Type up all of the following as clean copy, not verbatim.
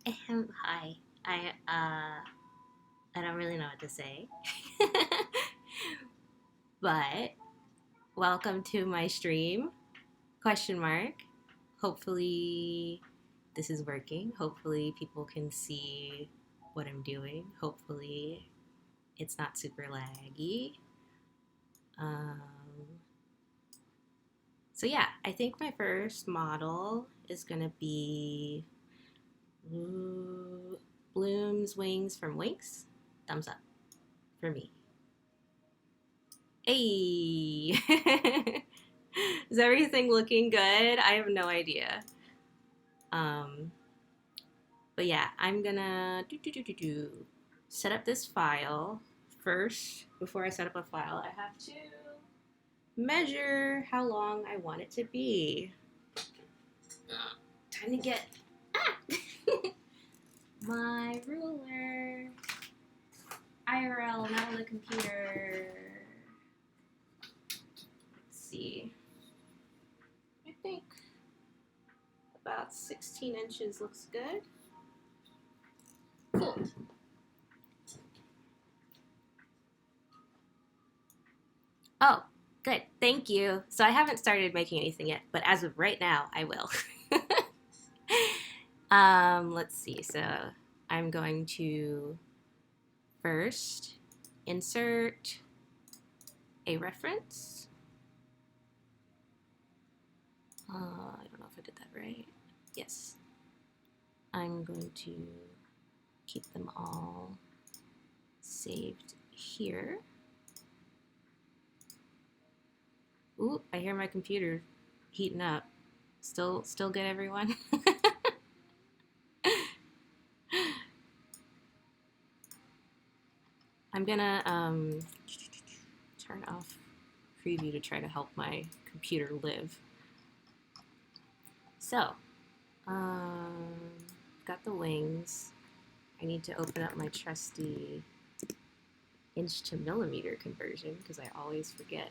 Hi. I don't really know what to say. But welcome to my stream. Question mark. Hopefully this is working. Hopefully people can see what I'm doing. Hopefully it's not super laggy. Um, so yeah, I think my first model is gonna be Bloom's Wings from Winx. Thumbs up for me. Hey, is everything looking good? I have no idea. Um, but yeah, I'm gonna set up this file first. Before I set up a file, I have to measure how long I want it to be. Time to get my ruler. IRL, not on the computer. Let's see. I think about 16 inches looks good. Cool. Oh, good. Thank you. So I haven't started making anything yet, but as of right now, I will. Let's see. So I'm going to first insert a reference. I don't know if I did that right. Yes. I'm going to keep them all saved here. Ooh, I hear my computer heating up. Still good, everyone? I'm gonna turn off preview to try to help my computer live. So, um, got the wings. I need to open up my trusty inch to millimeter conversion because I always forget.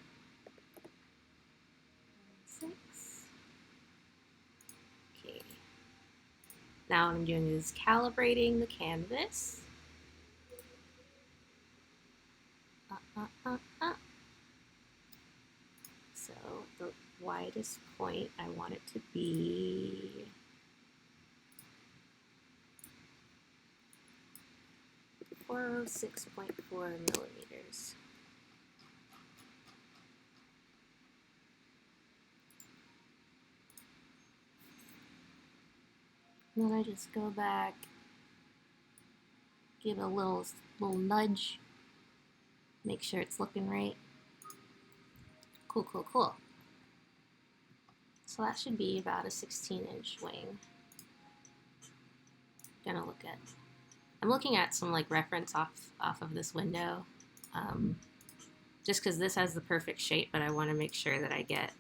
6. Okay. Now what I'm doing is calibrating the canvas. So the widest point I want it to be 406.4 millimeters. And then I just go back, give it a little nudge, make sure it's looking right. Cool, cool, cool. So that should be about a 16-inch wing. Gonna look at. I'm looking at some like reference off of this window, just because this has the perfect shape, but I want to make sure that I get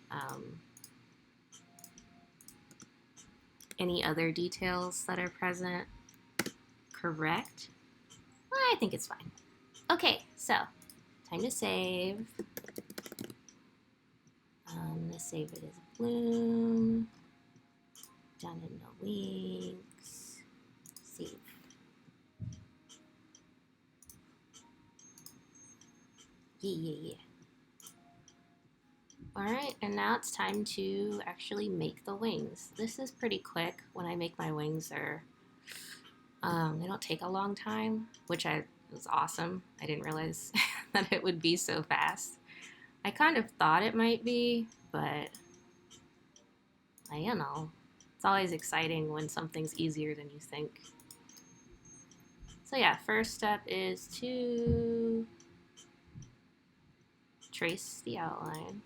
any other details that are present correct. Well, I think it's fine. Okay, so time to save. I'm gonna save it as Bloom. Done in the Winx. Save. Yeah. Alright, and now it's time to actually make the wings. This is pretty quick. When I make my wings, they don't take a long time, which was awesome. I didn't realize that it would be so fast. I kind of thought it might be, but I don't know. It's always exciting when something's easier than you think. So yeah, first step is to trace the outline.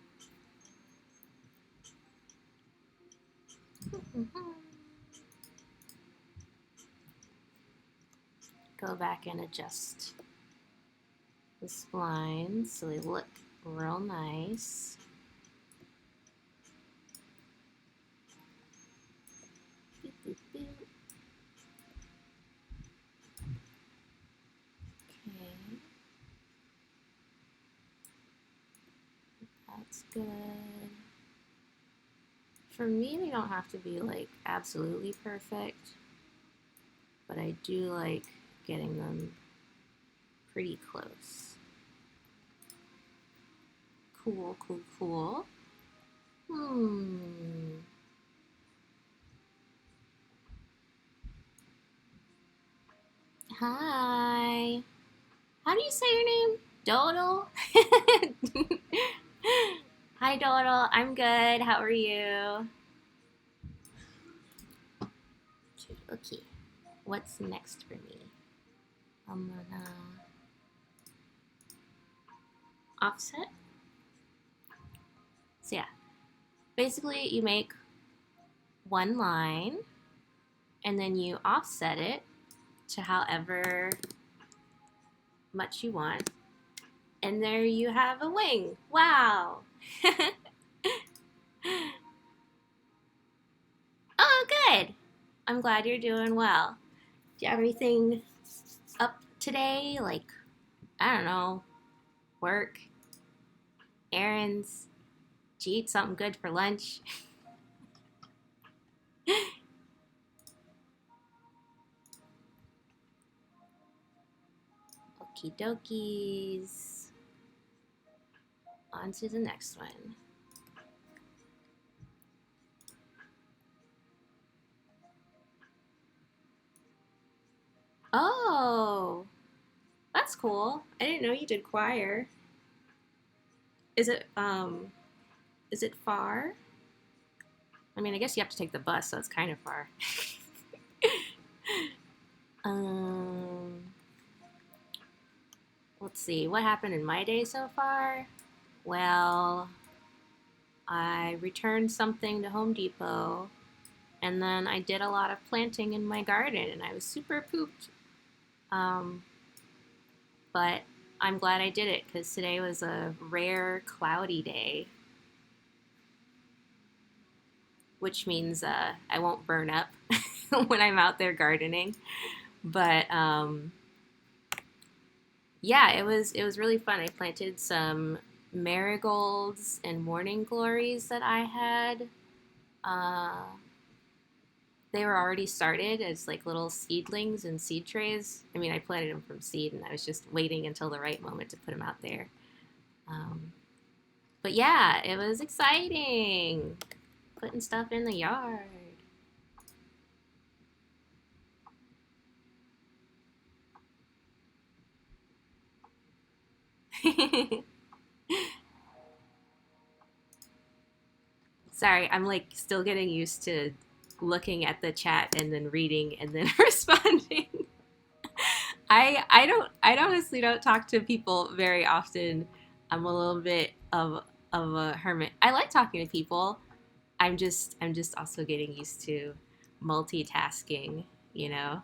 Go back and adjust the splines so they look real nice. Boop, boop, boop. Okay. That's good. For me, they don't have to be like absolutely perfect. but I do like getting them pretty close. Cool, cool, cool. Hi. How do you say your name? Doodle? Hi, Doodle. I'm good. How are you? Okay. What's next for me? I'm gonna offset. So yeah, basically you make one line and then you offset it to however much you want. And there you have a wing. Wow. Oh, good. I'm glad you're doing well. Do you have anything up today? Like, I don't know, work, errands? Did you eat something good for lunch? Okie dokies. On to the next one. Oh, that's cool. I didn't know you did choir. Is it is it far? I mean, I guess you have to take the bus, so it's kind of far. um let's see. What happened in my day so far? Well, I returned something to Home Depot and then I did a lot of planting in my garden and I was super pooped. Um but I'm glad I did it because today was a rare cloudy day, which means I won't burn up when I'm out there gardening. But yeah, it was really fun. I planted some marigolds and morning glories that I had. Uh, they were already started as like little seedlings in seed trays. I mean, I planted them from seed, and I was just waiting until the right moment to put them out there. Um, but yeah, it was exciting putting stuff in the yard. Sorry, I'm like still getting used to looking at the chat and then reading and then responding. I honestly don't talk to people very often. I'm a little bit of a hermit. I like talking to people. I'm just also getting used to multitasking, you know.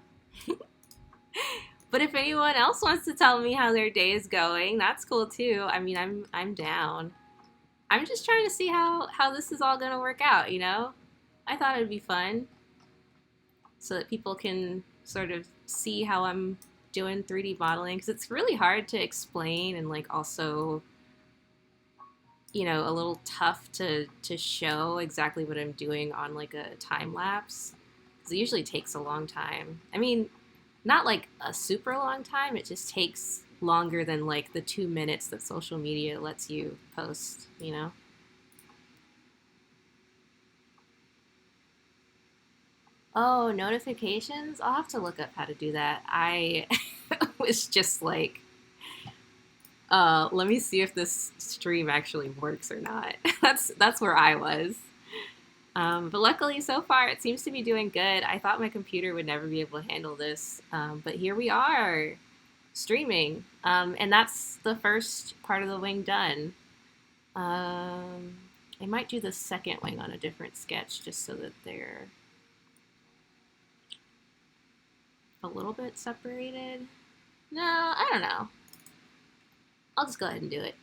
But if anyone else wants to tell me how their day is going, that's cool too. I mean, I'm down. I'm just trying to see how this is all going to work out, you know? I thought it'd be fun so that people can sort of see how I'm doing 3D modeling because it's really hard to explain and like also, you know, a little tough to show exactly what I'm doing on like a time lapse because it usually takes a long time. I mean, not like a super long time. It just takes longer than like the 2 minutes that social media lets you post, you know? Oh, notifications? I'll have to look up how to do that. I was just like, let me see if this stream actually works or not. That's where I was. But luckily, so far, it seems to be doing good. I thought my computer would never be able to handle this, but here we are, streaming. And that's the first part of the wing done. Um, I might do the second wing on a different sketch just so that they're a little bit separated. No, I don't know. I'll just go ahead and do it.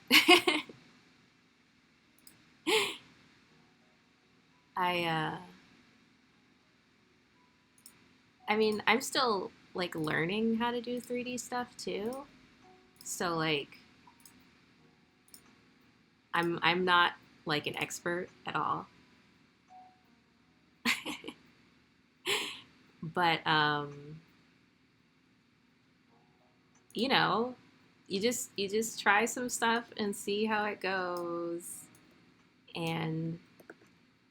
I I mean, I'm still like learning how to do 3D stuff too. So like I'm not like an expert at all. But you know, you just try some stuff and see how it goes, and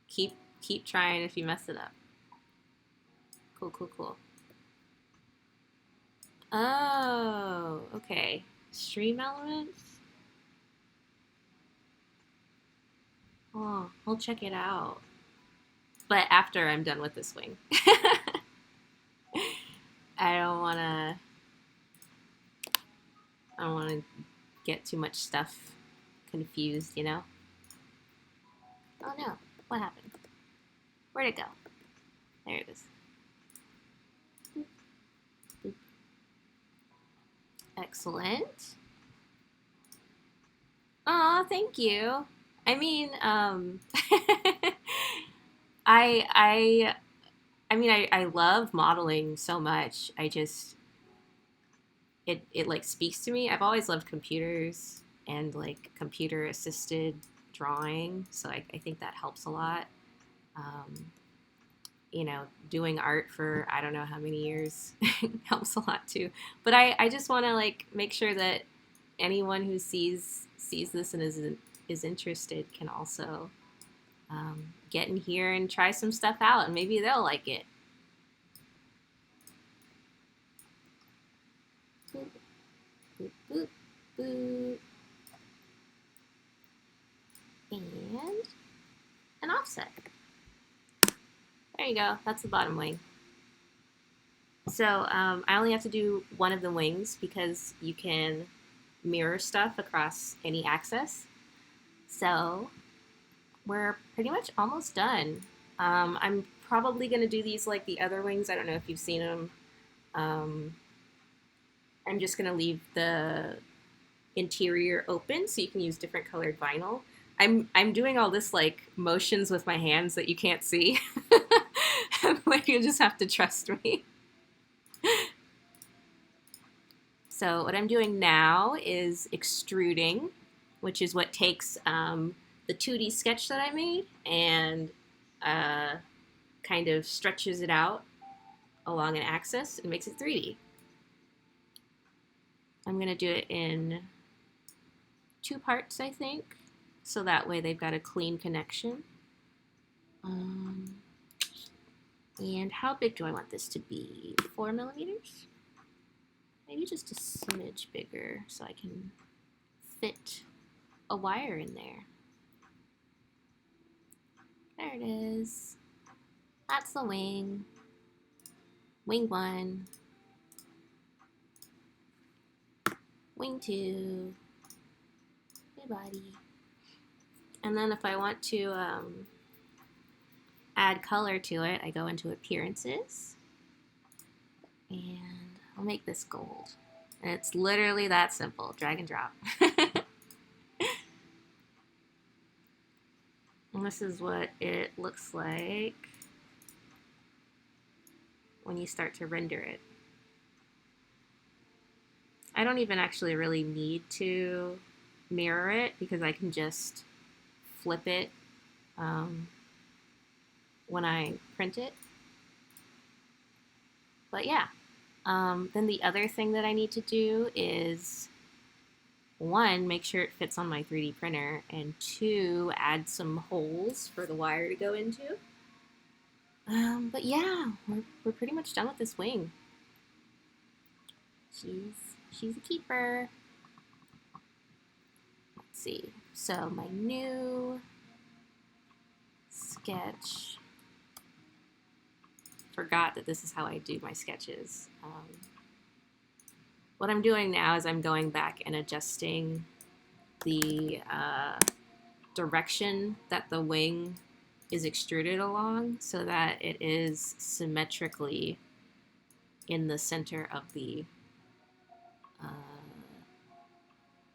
keep trying if you mess it up. Cool, cool, cool. Oh, okay. Stream elements? Oh, we'll check it out. But after I'm done with this wing. I don't wanna I don't wanna get too much stuff confused, you know? Oh no, what happened? Where'd it go? There it is. Boop, boop. Excellent. Aw, thank you. I mean, I I I love modeling so much. It like speaks to me. I've always loved computers and like computer assisted drawing, so I think that helps a lot. Um, doing art for I don't know how many years helps a lot too. But I just want to like make sure that anyone who sees this and is interested can also get in here and try some stuff out, and maybe they'll like it. Boop, boop, boop, boop. And an offset. There you go. That's the bottom wing. So I only have to do one of the wings because you can mirror stuff across any axis. So we're pretty much almost done. I'm probably going to do these like the other wings. I don't know if you've seen them. Um, I'm just going to leave the interior open so you can use different colored vinyl. I'm doing all this like motions with my hands that you can't see. Like you just have to trust me. So what I'm doing now is extruding, which is what takes the 2D sketch that I made and kind of stretches it out along an axis and makes it 3D. I'm going to do it in 2 parts, I think, so that way they've got a clean connection. And how big do I want this to be? 4 millimeters? Maybe just a smidge bigger so I can fit a wire in there. There it is. That's the wing. Wing 1. Wing 2. Hey, buddy. And then if I want to add color to it, I go into appearances. And I'll make this gold. And it's literally that simple. Drag and drop. And this is what it looks like when you start to render it. I don't even actually really need to mirror it because I can just flip it when I print it. But yeah, then the other thing that I need to do is 1, make sure it fits on my 3D printer, and 2, add some holes for the wire to go into. But yeah, we're pretty much done with this wing. She's a keeper. Let's see. So my new sketch. Forgot that this is how I do my sketches. What I'm doing now is I'm going back and adjusting the direction that the wing is extruded along so that it is symmetrically in the center of the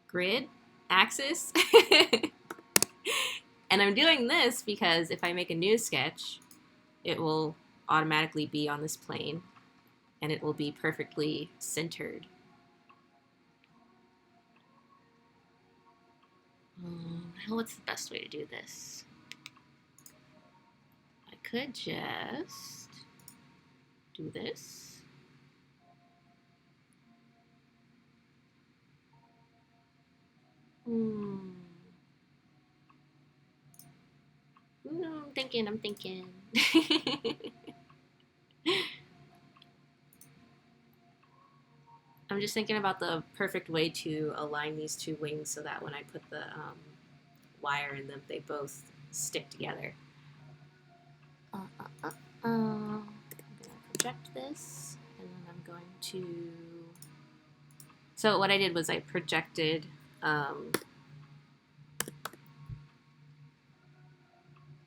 grid axis. And I'm doing this because if I make a new sketch, it will automatically be on this plane and it will be perfectly centered. What's the best way to do this? I could just do this. I'm thinking. I'm just thinking about the perfect way to align these two wings so that when I put the wire in them, they both stick together. I'm gonna project this, and then I'm going to. So what I did was I projected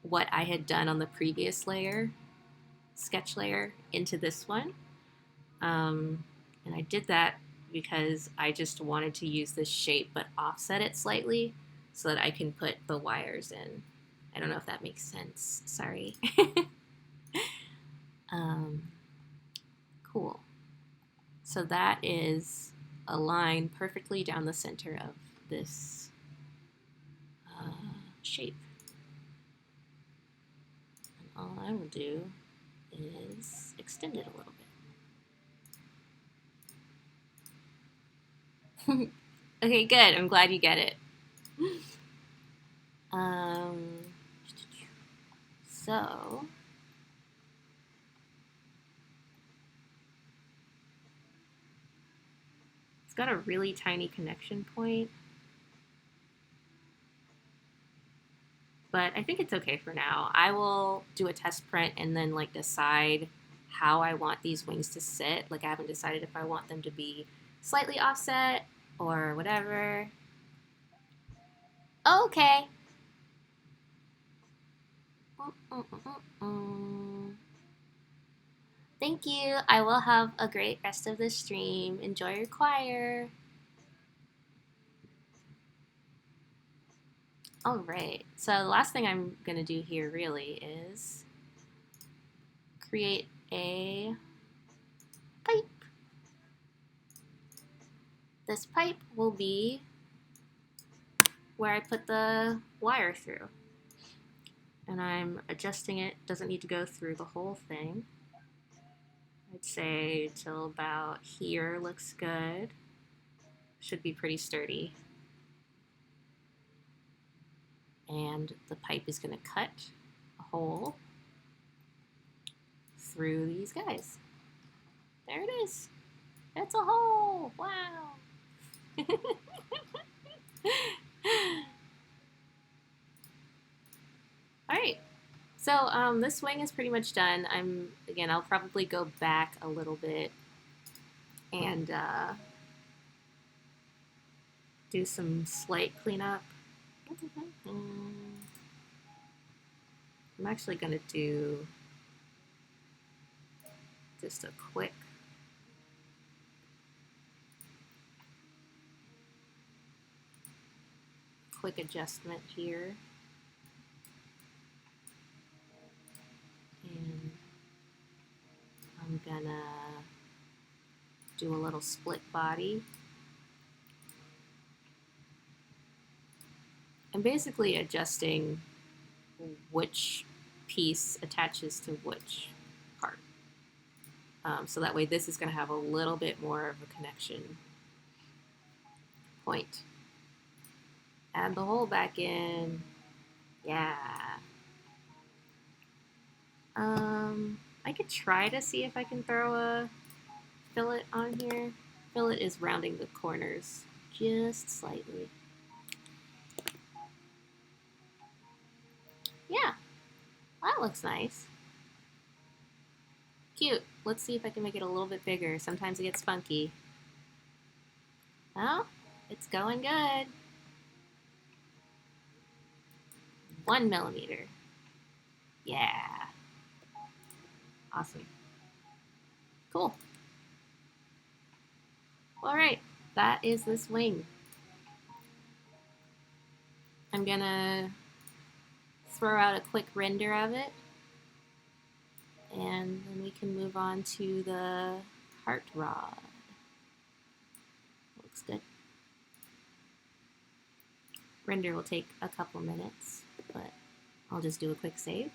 what I had done on the previous layer, sketch layer, into this one. And I did that because I just wanted to use this shape but offset it slightly so that I can put the wires in. I don't know if that makes sense. Sorry. Cool. So that is a line perfectly down the center of this shape. And all I will do is extend it a little bit. Okay, good. I'm glad you get it. So it's got a really tiny connection point, but I think it's okay for now. I will do a test print and then like decide how I want these wings to sit. Like I haven't decided if I want them to be slightly offset or whatever. Okay. Thank you. I will have a great rest of the stream. Enjoy your choir. All right. So the last thing I'm going to do here really is create a pipe. This pipe will be where I put the wire through. And I'm adjusting it. Doesn't need to go through the whole thing. I'd say till about here looks good. Should be pretty sturdy. And the pipe is going to cut a hole through these guys. There it is. It's a hole. Wow. All right. So this wing is pretty much done. I'll probably go back a little bit and do some slight cleanup. I'm actually going to do just a quick adjustment here. And I'm gonna do a little split body. I'm basically adjusting which piece attaches to which part. So that way this is going to have a little bit more of a connection point. Add the hole back in. Yeah. I could try to see if I can throw a fillet on here. Fillet is rounding the corners just slightly. Yeah, that looks nice. Cute. Let's see if I can make it a little bit bigger. Sometimes it gets funky. Well, it's going good. 1 millimeter. Yeah. Awesome. Cool. All right, that is this wing. I'm gonna throw out a quick render of it, and then we can move on to the heart rod. Looks good. Render will take a couple minutes, but I'll just do a quick save.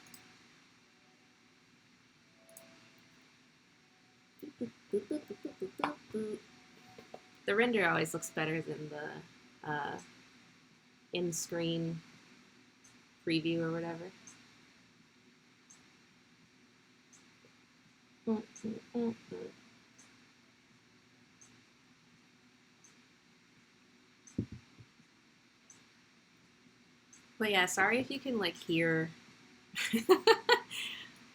The render always looks better than the in-screen preview or whatever. But yeah, sorry if you can like hear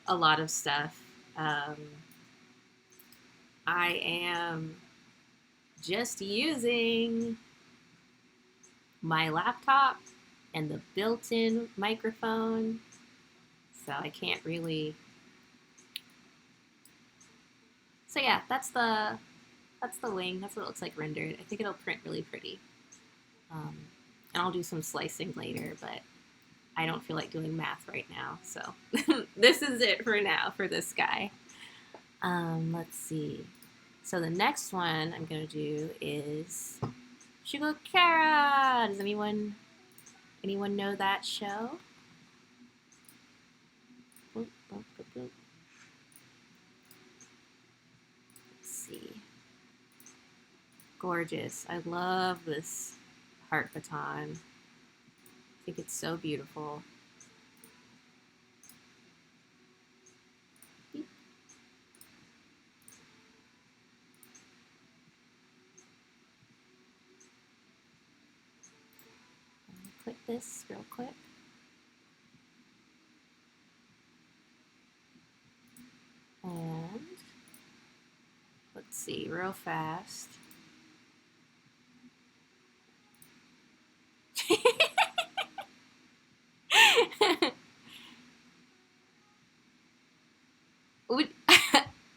a lot of stuff. I am just using my laptop and the built-in microphone, so I can't really. So yeah, that's the wing. That's what it looks like rendered. I think it'll print really pretty. And I'll do some slicing later, but I don't feel like doing math right now. So this is it for now for this guy. Let's see. So the next one I'm going to do is Shugokara. Does anyone know that show? Boop, boop, boop, boop. Let's see. Gorgeous. I love this heart baton. I think it's so beautiful. Click this real quick. And let's see, real fast.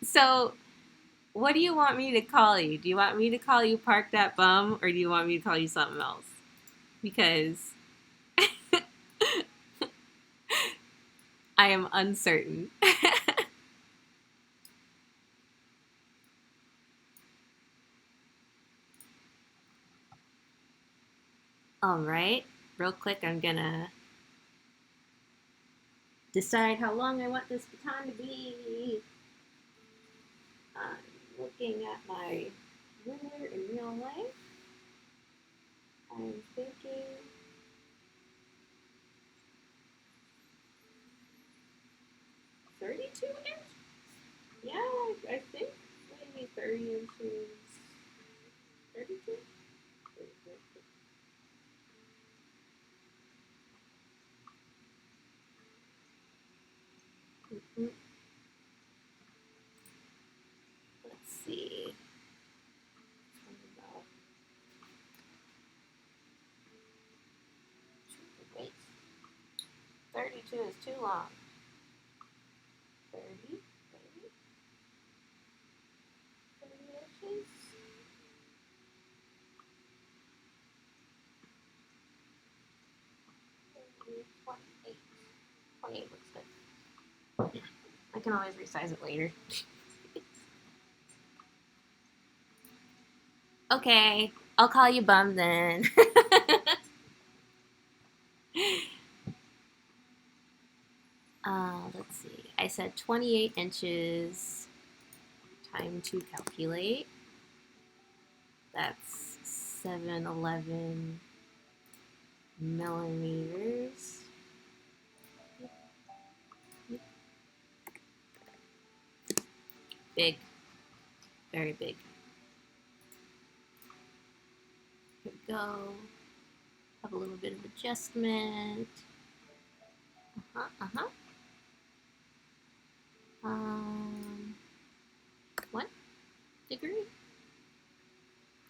So, what do you want me to call you? Do you want me to call you Park That Bum, or do you want me to call you something else? Because I am uncertain. All right, real quick, I'm gonna decide how long I want this baton to be. I'm looking at my ruler in real life. I'm thinking 32 inches? Yeah, I think maybe 30 inches. 32? Mm-hmm. Let's see. Wait. 32 is too long. 30, 30, 30 inches. 28. 28 looks good. I can always resize it later. Okay, I'll call you Bum then. Let's see. I said 28 inches. Time to calculate. That's 711 millimeters. Big. Very big. Here we go. Have a little bit of adjustment. Uh-huh. 1 degree?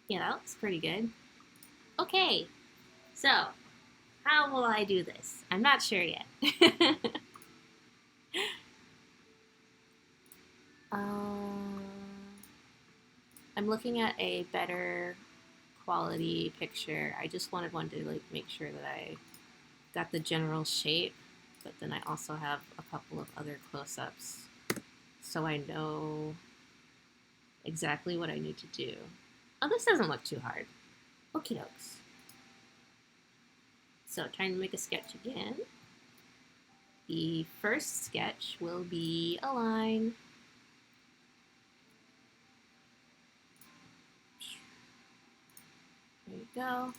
Yeah, that looks pretty good. Okay, so how will I do this? I'm not sure yet. I'm looking at a better quality picture. I just wanted one to like make sure that I got the general shape, but then I also have a couple of other close-ups so I know exactly what I need to do. Oh, this doesn't look too hard. Okie dokes. So trying to make a sketch again. The first sketch will be a line. There you go.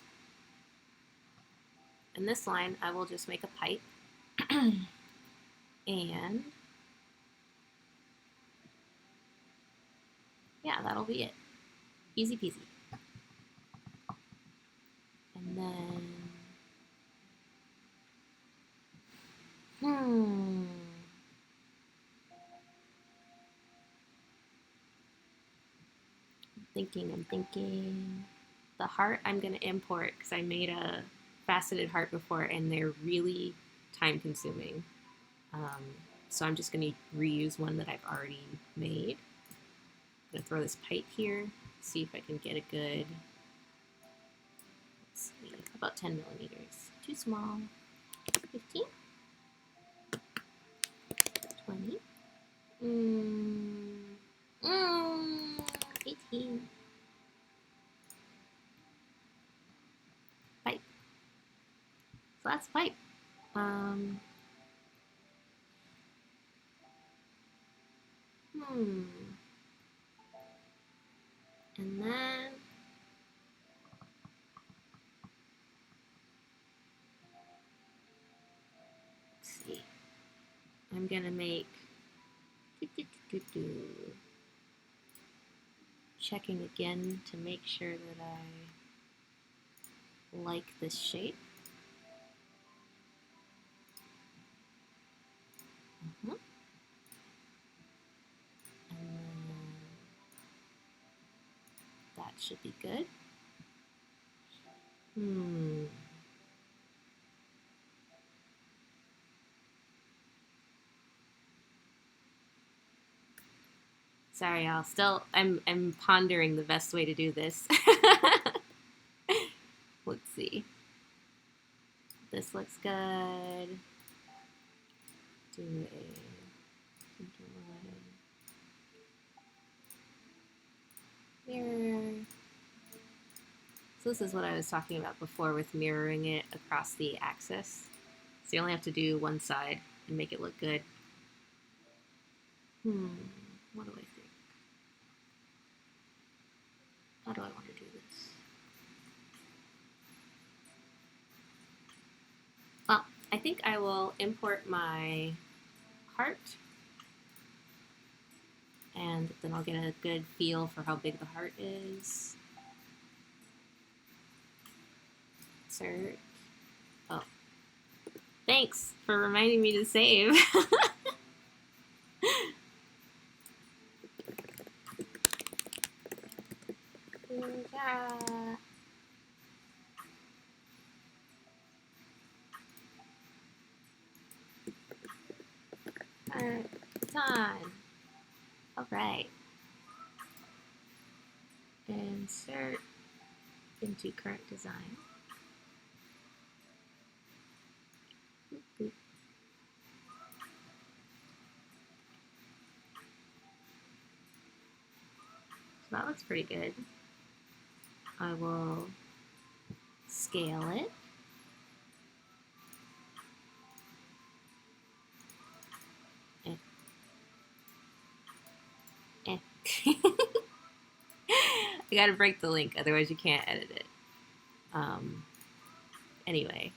in this line, I will just make a pipe and yeah, that'll be it. Easy peasy. And then, I'm thinking. The heart I'm gonna import because I made a faceted heart before and they're really time consuming. So I'm just gonna reuse one that I've already made. I'm gonna throw this pipe here, see if I can get a good, let's see, about 10 millimeters. Too small. 15? 20? 18. Pipe. So that's pipe. And then let's see. I'm gonna make checking again to make sure that I like this shape. And then that should be good. Sorry, y'all. Still, I'm pondering the best way to do this. Let's see. This looks good. Do a mirror. So this is what I was talking about before with mirroring it across the axis. So you only have to do one side and make it look good. What do I think? How do I want to do this? Well, I think I will import my heart and then I'll get a good feel for how big the heart is. Insert. Oh, thanks for reminding me to save. Time. All right. Insert into current design. So that looks pretty good. I will scale it. I gotta break the link, otherwise you can't edit it. Anyway,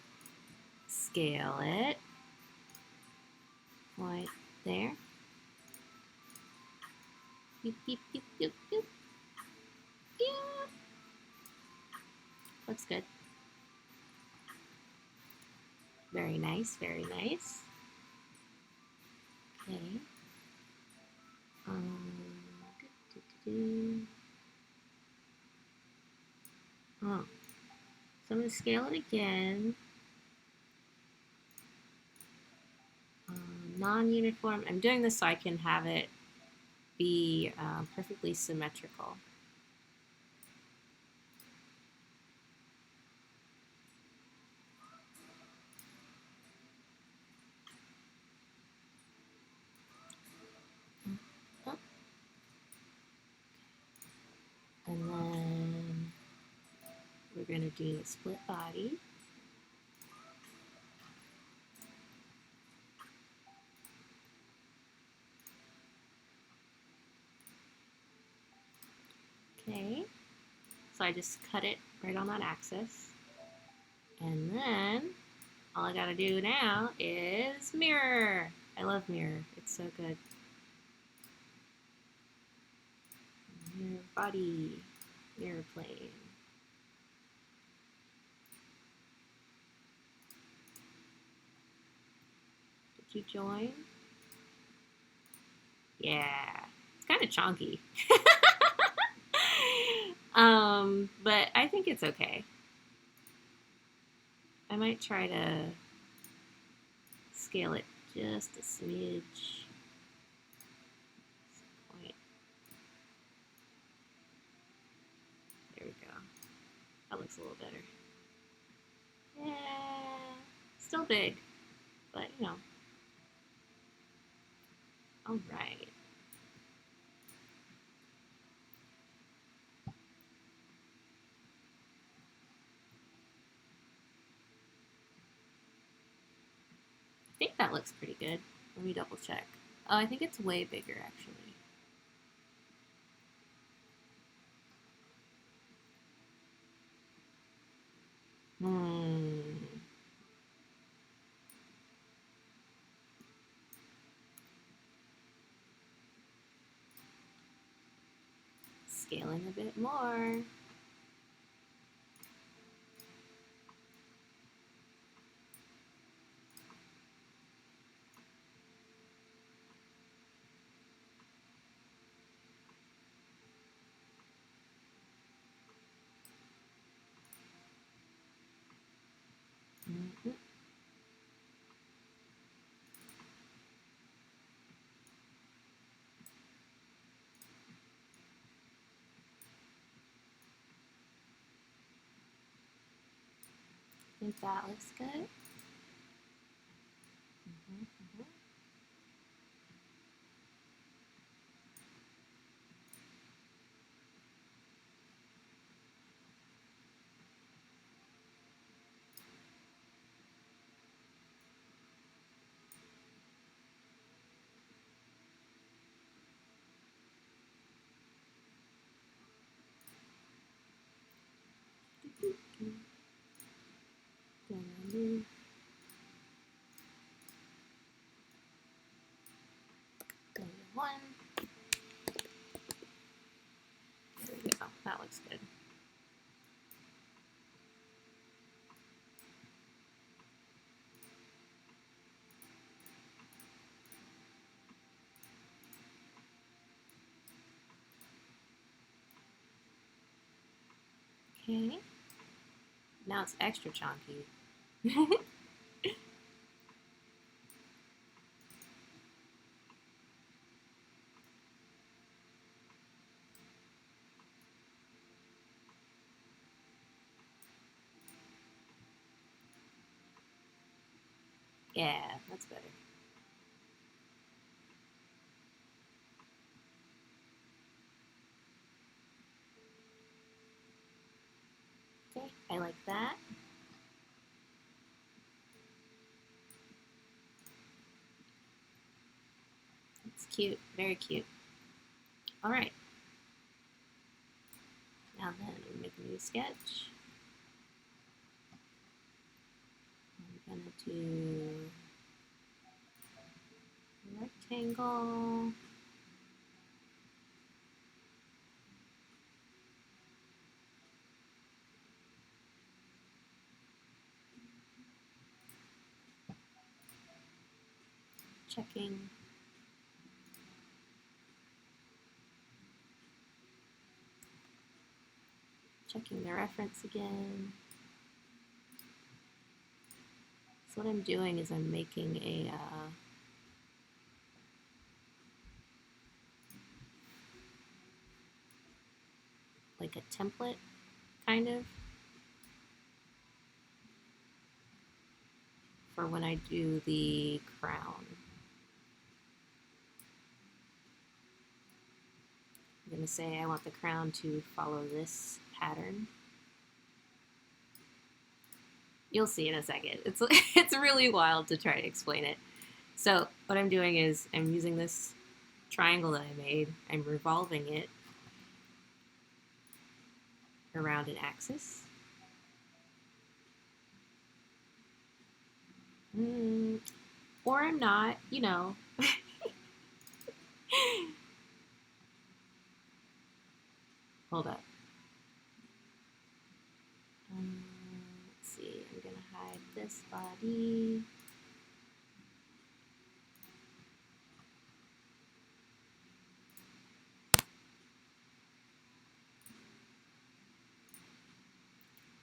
scale it. Point there. Beep, beep, beep, beep, beep. Yeah. Looks good. Very nice, very nice. Okay. Oh. So I'm going to scale it again. Non-uniform. I'm doing this so I can have it be perfectly symmetrical. And then we're going to do a split body. Okay, so I just cut it right on that axis. And then All I gotta do now is mirror. I love mirror. It's so good. Mirror body, mirror plane. Did you join? Yeah, it's kind of chonky. But I think it's okay. I might try to scale it just a smidge. Point. There we go. That looks a little better. Yeah, still big, but you know. All right. I think that looks pretty good. Let me double check. Oh, I think it's way bigger actually. Scaling a bit more. Mm-hmm. I think that looks good. Mm-hmm. One. There we go. That looks good. Okay. Now it's extra chunky. Yeah, that's better. Okay, I like that. It's cute, very cute. All right. Now then, we make a new sketch. I'm gonna do a rectangle. Checking. Checking the reference again. So what I'm doing is I'm making a like a template, kind of, for when I do the crown. I'm going to say I want the crown to follow this pattern. You'll see in a second. It's really wild to try to explain it. So what I'm doing is I'm using this triangle that I made. I'm revolving it around an axis. Mm, or I'm not, you know. Hold up. Let's see, I'm gonna hide this body.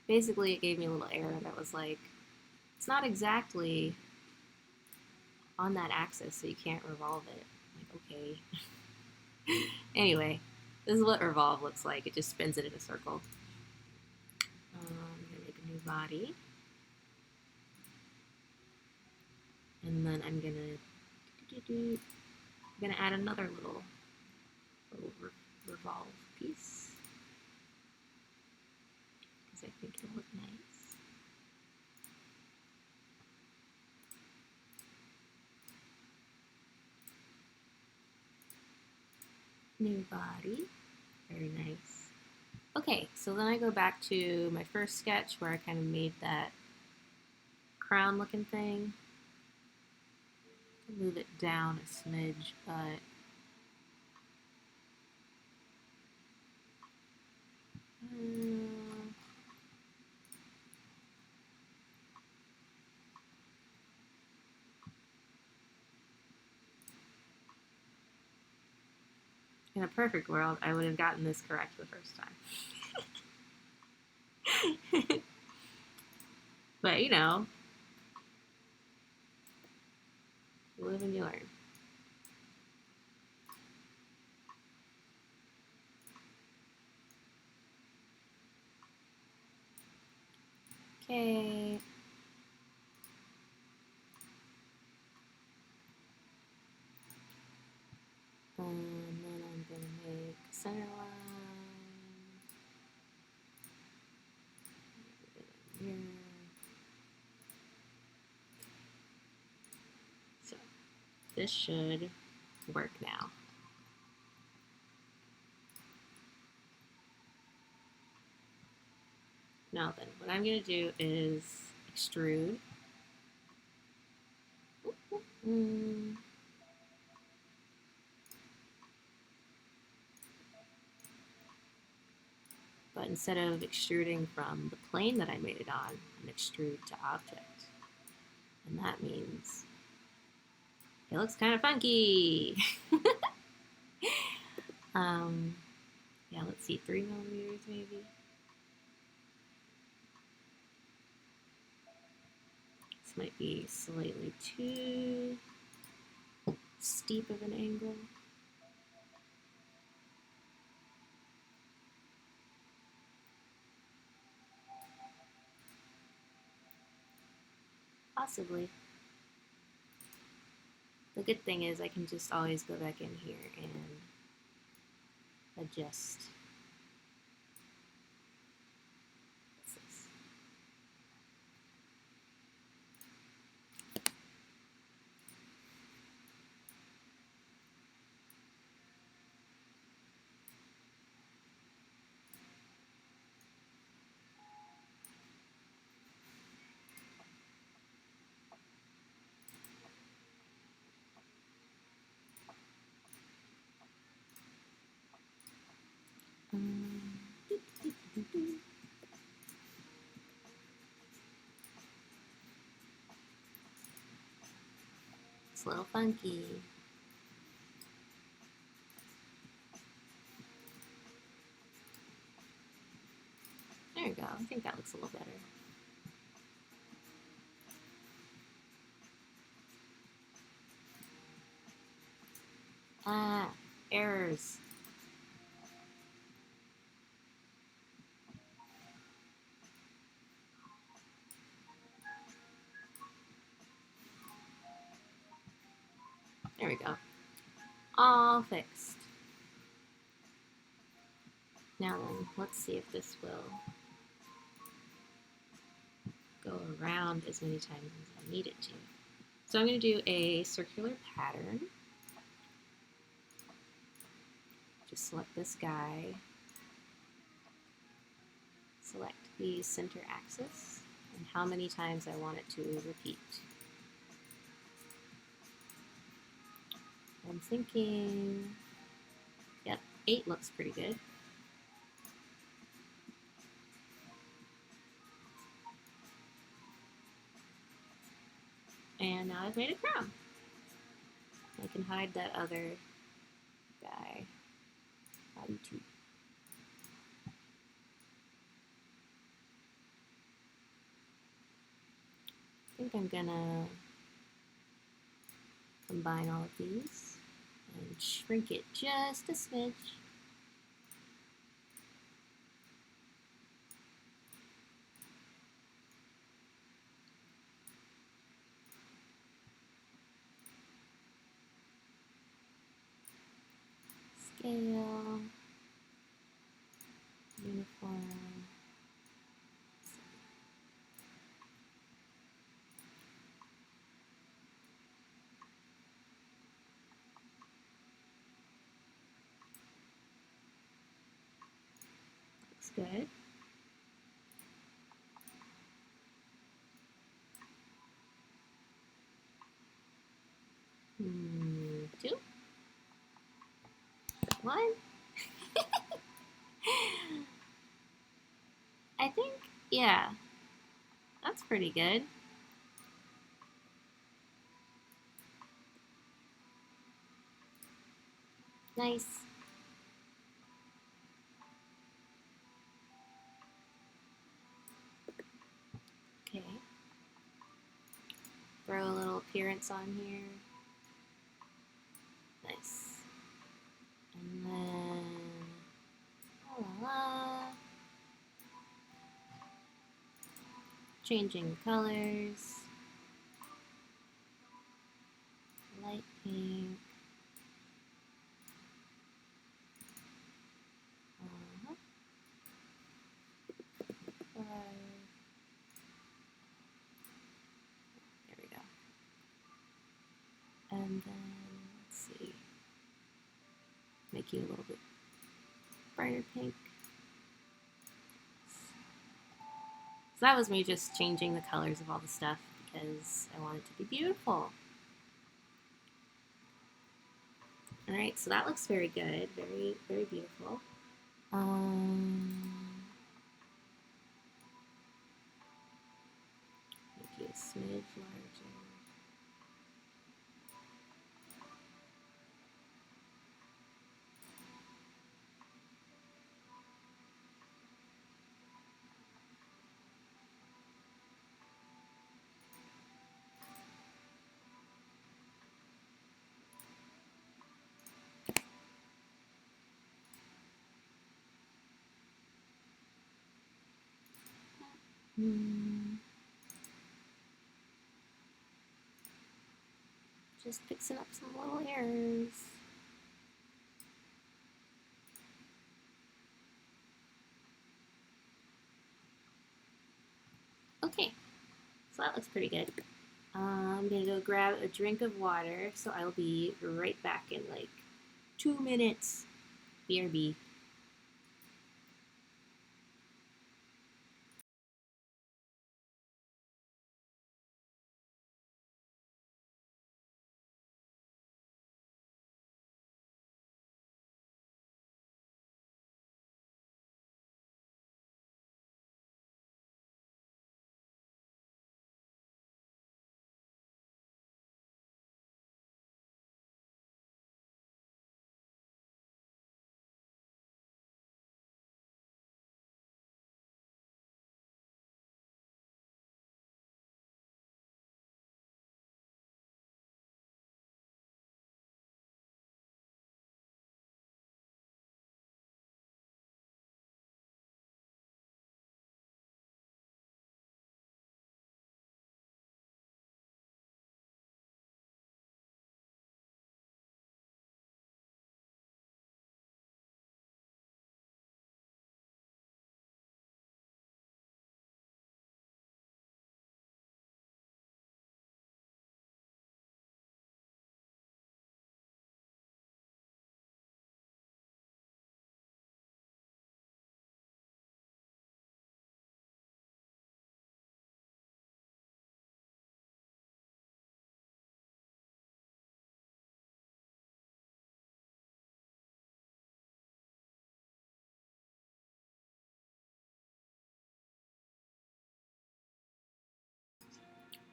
Basically, it gave me a little error that was like, it's not exactly on that axis, so you can't revolve it. Like, okay. Anyway, this is what revolve looks like. It just spins it in a circle. I'm gonna make a new body. And then I'm gonna add another little revolve piece because I think it'll look nice. New body, very nice. Okay, so then I go back to my first sketch where I kind of made that crown looking thing. Move it down a smidge, but in a perfect world, I would have gotten this correct the first time. But you know, you live and you learn. Okay. And then I'm going to make center line. Here. So this should work now. Now then, what I'm going to do is extrude. But instead of extruding from the plane that I made it on, I'm extrude to object. And that means it looks kind of funky. Yeah, let's see, 3mm maybe. This might be slightly too steep of an angle. Possibly. The good thing is I can just always go back in here and adjust. What's this? It's a little funky. There you go. I think that looks a little better. Ah, errors. There we go. All fixed. Now then, let's see if this will go around as many times as I need it to. So I'm going to do a circular pattern. Just select this guy. Select the center axis and how many times I want it to repeat. I'm thinking, yep, 8 looks pretty good. And now I've made a crown. I can hide that other guy. Body too. I think I'm gonna combine all of these and shrink it just a smidge. Scale, uniform. Looks good. Two, one. I think, yeah, that's pretty good. Nice. Okay. Throw a little appearance on here. Nice. And then, la la la. Changing the colors. Light pink. Uh-huh. There we go. And then, let's see. Make you a little bit brighter pink. So that was me just changing the colors of all the stuff because I want it to be beautiful. Alright, so that looks very good. Very, very beautiful. Make it a smidge larger. Just fixing up some little errors. Okay, so that looks pretty good. I'm gonna go grab a drink of water, so I'll be right back in like 2 minutes. BRB.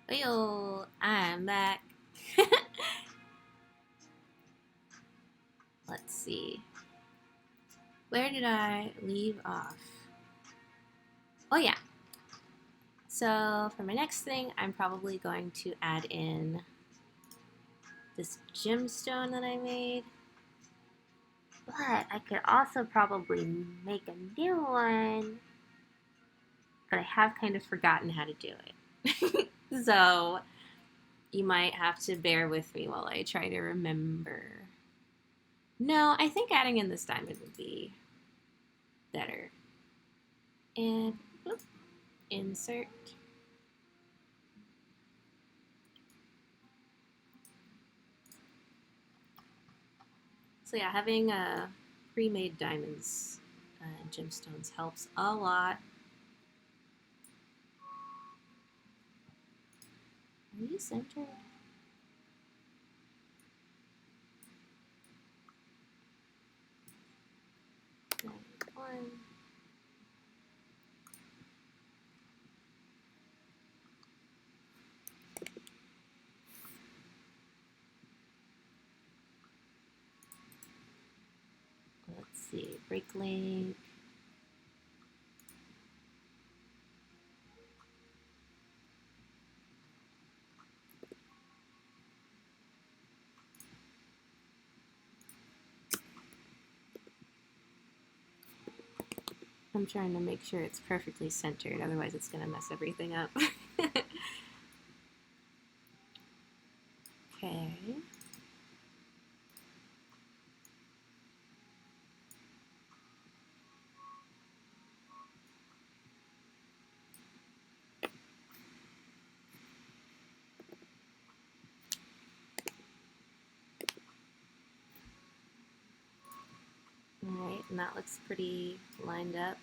Yo, I'm back. Let's see. Where did I leave off? Oh, yeah. So, for my next thing, I'm probably going to add in this gemstone that I made. But I could also probably make a new one. But I have kind of forgotten how to do it. So, you might have to bear with me while I try to remember. No, I think adding in this diamond would be better. And whoop, insert. So yeah, having pre-made diamonds and gemstones helps a lot. Are you centered? One. Let's see, break link. I'm trying to make sure it's perfectly centered, otherwise it's going to mess everything up. Okay. Alright, and that looks pretty lined up.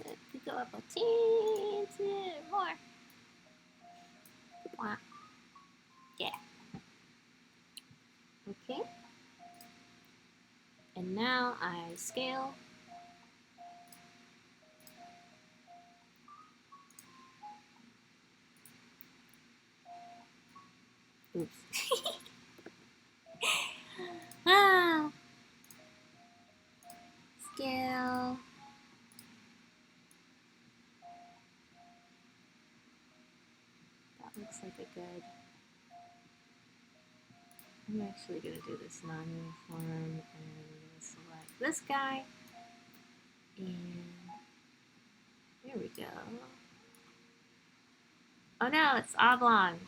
It could go up a teensy more. Yeah. Okay. And now I scale. Oops. Ah. Scale. That looks like a good. I'm actually going to do this non-uniform and select this guy. And there we go. Oh no, it's oblong.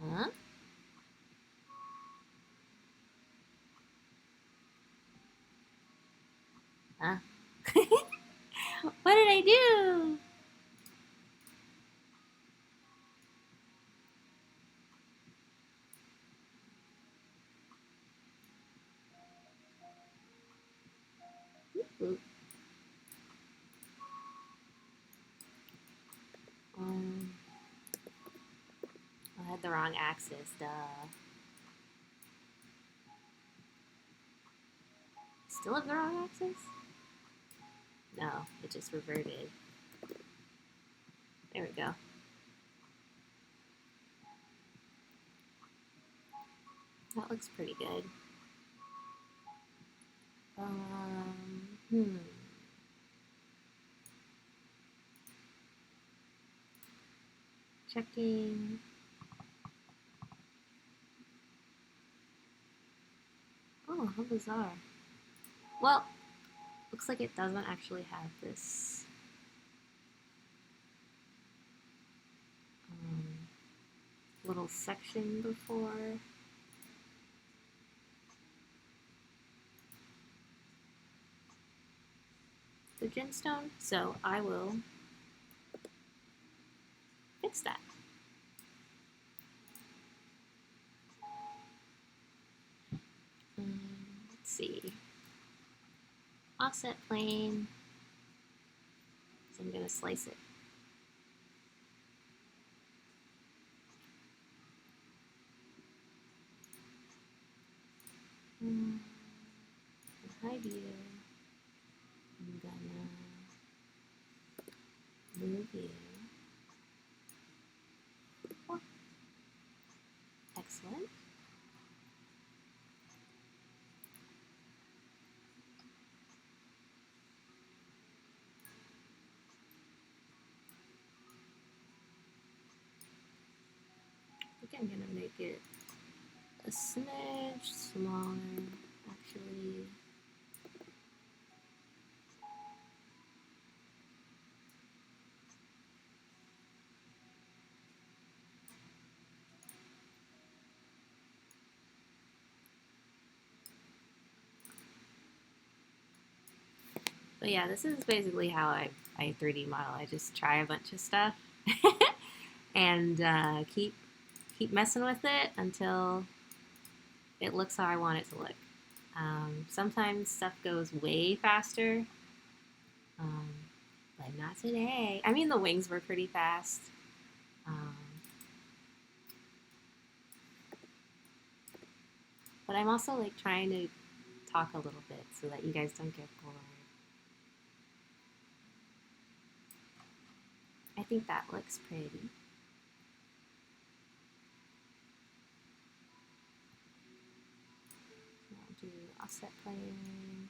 Huh? Huh? What did I do? Oop. I had the wrong axis, duh. Still have the wrong axis? No, it just reverted. There we go. That looks pretty good. Hmm. Checking. Oh, how bizarre. Well, looks like it doesn't actually have this little section before. The gemstone, so I will fix that. Let's see. Offset plane. So I'm going to slice it. Hi, dear. I'm gonna move you. Oh, excellent. I think I'm gonna make it a smidge smaller, actually. But yeah, this is basically how I 3D model. I just try a bunch of stuff and keep messing with it until it looks how I want it to look. Sometimes stuff goes way faster, um, but not today. I mean, the wings were pretty fast. Um, but I'm also like trying to talk a little bit so that you guys don't get bored. I think that looks pretty. I'll do offset playing.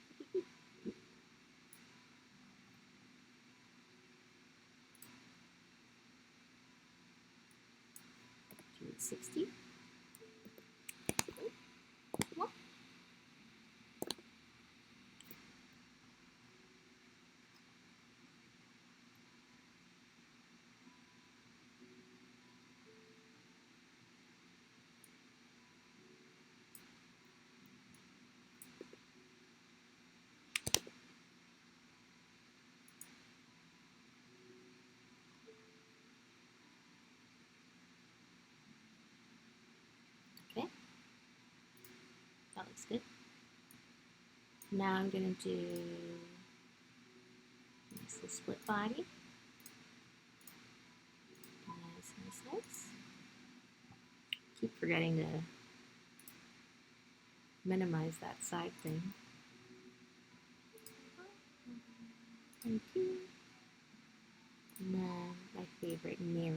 Do 60. Whoop. Okay, that looks good. Now I'm gonna do the split body. Nice, nice, nice. Keep forgetting to minimize that side thing. Thank you. And then my favorite mirror.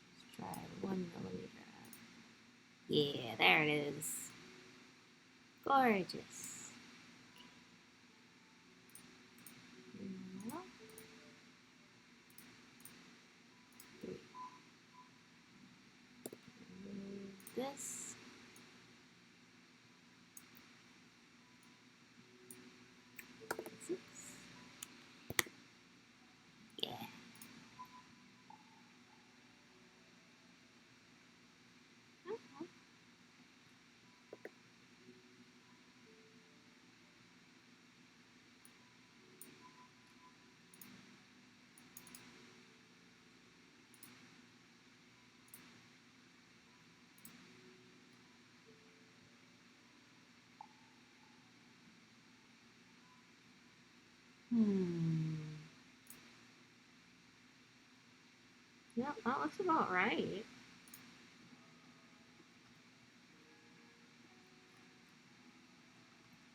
Let's try 1 millimeter. Yeah, there it is. Gorgeous. Now, 3. Remove this. Six. Yeah. Yep, that looks about right.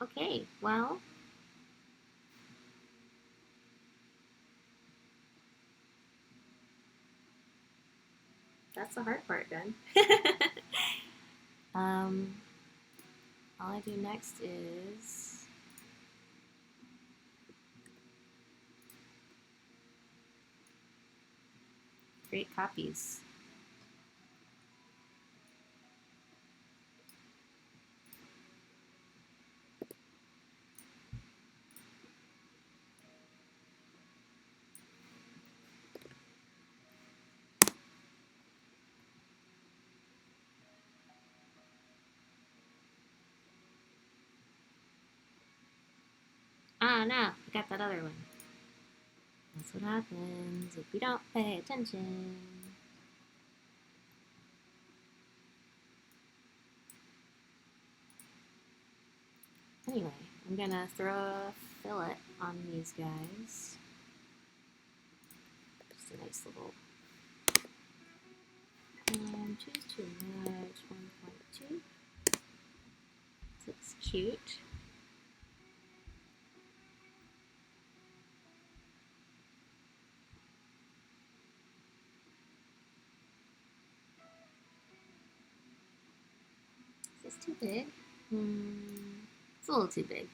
Okay, well, that's the hard part done. um, all I do next is create copies. Ah, no, I got that other one. That's what happens if we don't pay attention. Anyway, I'm gonna throw a fillet on these guys. Just a nice little, two's too much, 1.2. Looks cute. Is this too big? It's a little too big.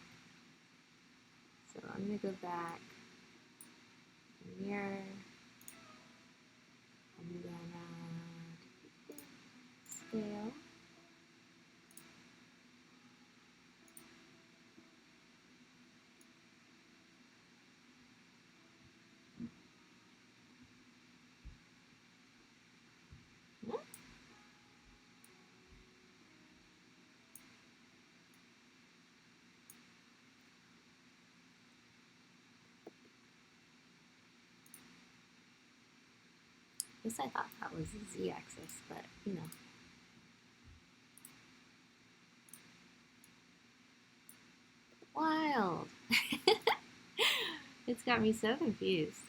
So I'm gonna go back, mirror, I'm gonna scale. I guess I thought that was the z-axis, but you know. Wild! It's got me so confused.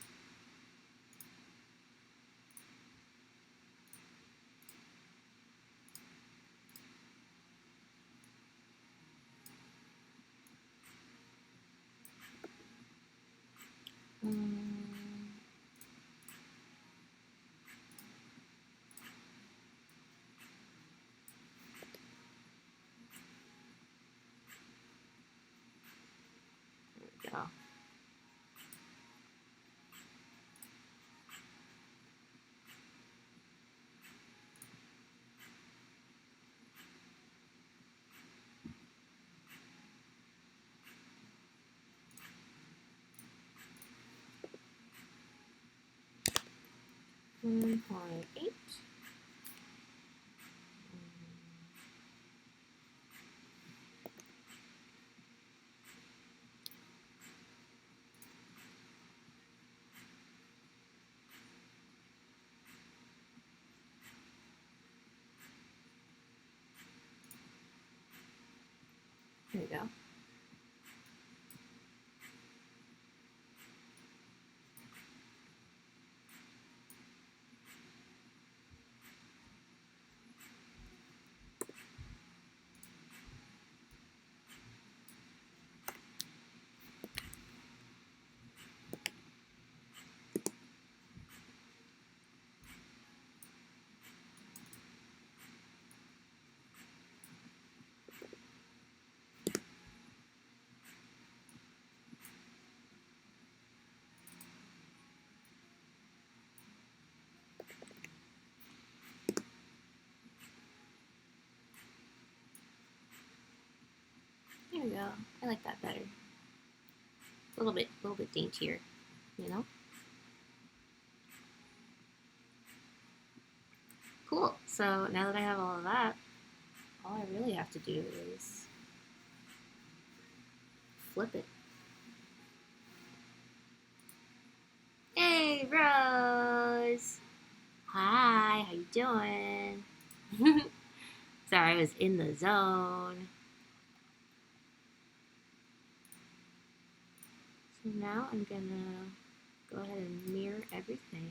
There we go. One point 8. There we go. There we go. I like that better. A little bit daintier, you know? Cool. So now that I have all of that, all I really have to do is flip it. Hey, Rose! Hi, how you doing? Sorry, I was in the zone. So now I'm gonna go ahead and mirror everything.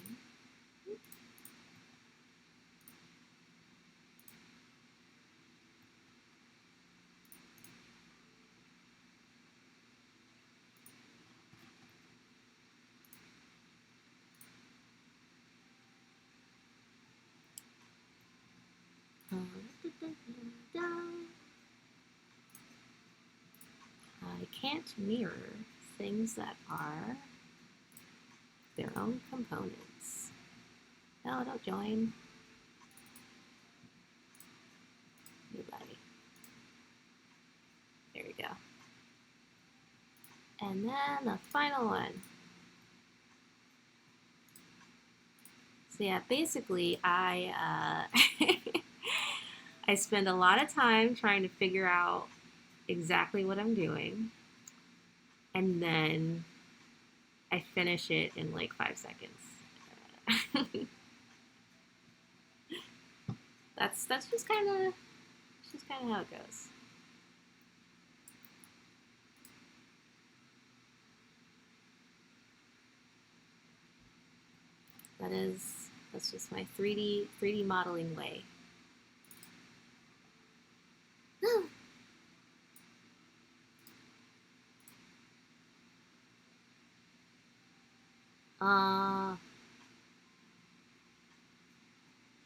I can't mirror things that are their own components. No, don't join. Nobody. There we go. And then the final one. So yeah, basically I I spend a lot of time trying to figure out exactly what I'm doing, and then I finish it in like 5 seconds. That's just kind of how it goes. That's just my 3D modeling way.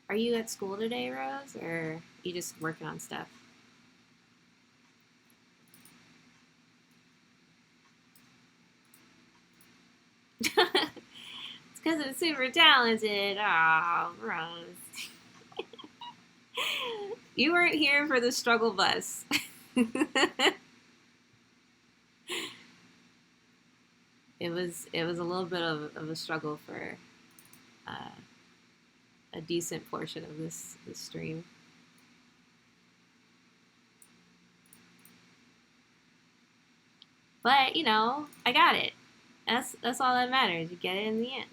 Are you at school today, Rose, or are you just working on stuff? It's because I'm super talented. Oh, Rose. You weren't here for the struggle bus. It was a little bit of a struggle for uh, a decent portion of this stream. But you know, I got it. That's all that matters. You get it in the end.